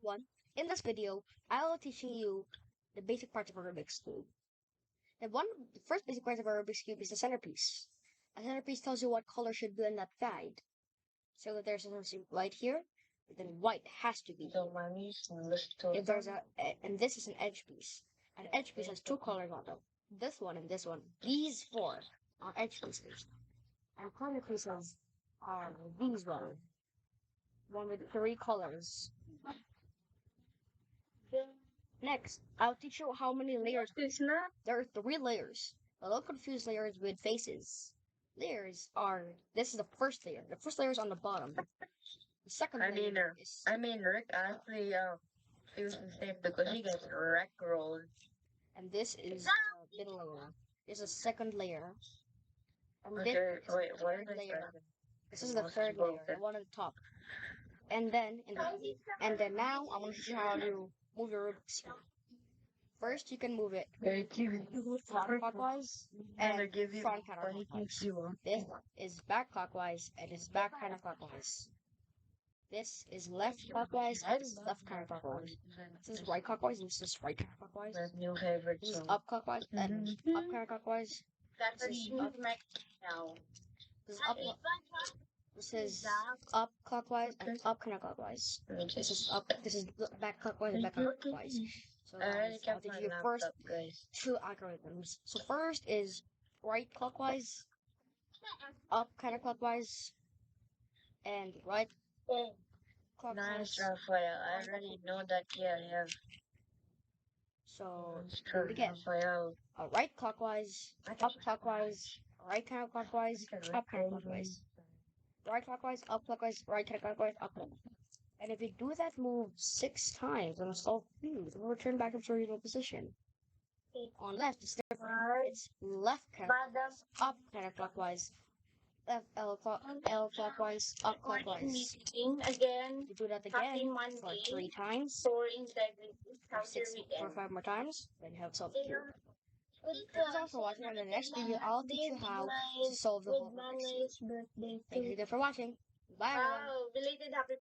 One, in this video, I'll teaching you the basic parts of a Rubik's Cube. The first basic part of a Rubik's Cube is the centerpiece. A centerpiece tells you what color should be in that guide. So if there's something white here, then white has to be here. If there's and this is an edge piece. An edge piece has two colors on them. This one and this one. These four are edge pieces. And corner pieces are these one. One with three colors. Next, I'll teach you how many layers. There are three layers. Don't confuse layers with faces. This is the first layer. The first layer is on the bottom. The second layer is... Rick actually feels the same because he gets wreck rolled. And this is the middle layer. This is the second layer. And Okay, wait, what is layer? This is the third layer, the one on the top. And then now I'm going to teach you how to move your Rubik's Cube. First, you can move it clockwise and front counterclockwise. This is back clockwise and it's back counterclockwise. This is left clockwise and this is left counterclockwise. This is right clockwise and this is right counterclockwise. This is up clockwise and up counterclockwise. This is up clockwise and up counterclockwise. This is back clockwise and back counterclockwise. So I'll teach you first two algorithms. So first is right clockwise, up counterclockwise, and right clockwise. Nice, Raphael. I already know that. Yeah. So do it again. Right clockwise, up clockwise, right counterclockwise, up counterclockwise. Right clockwise, up clockwise, right counterclockwise, up clockwise. And if you do that move 6 times on a solved cube, it will return back to its original position. On left, it's different. It's left counterclockwise, up counterclockwise, left L clockwise, up clockwise. Again. You do that again for 3 times, or 5 more times, then you have solved the cube. Thanks all for watching. On the next video, I'll teach you how to solve the whole Rubik's Cube. Thank you again for watching. Bye everyone.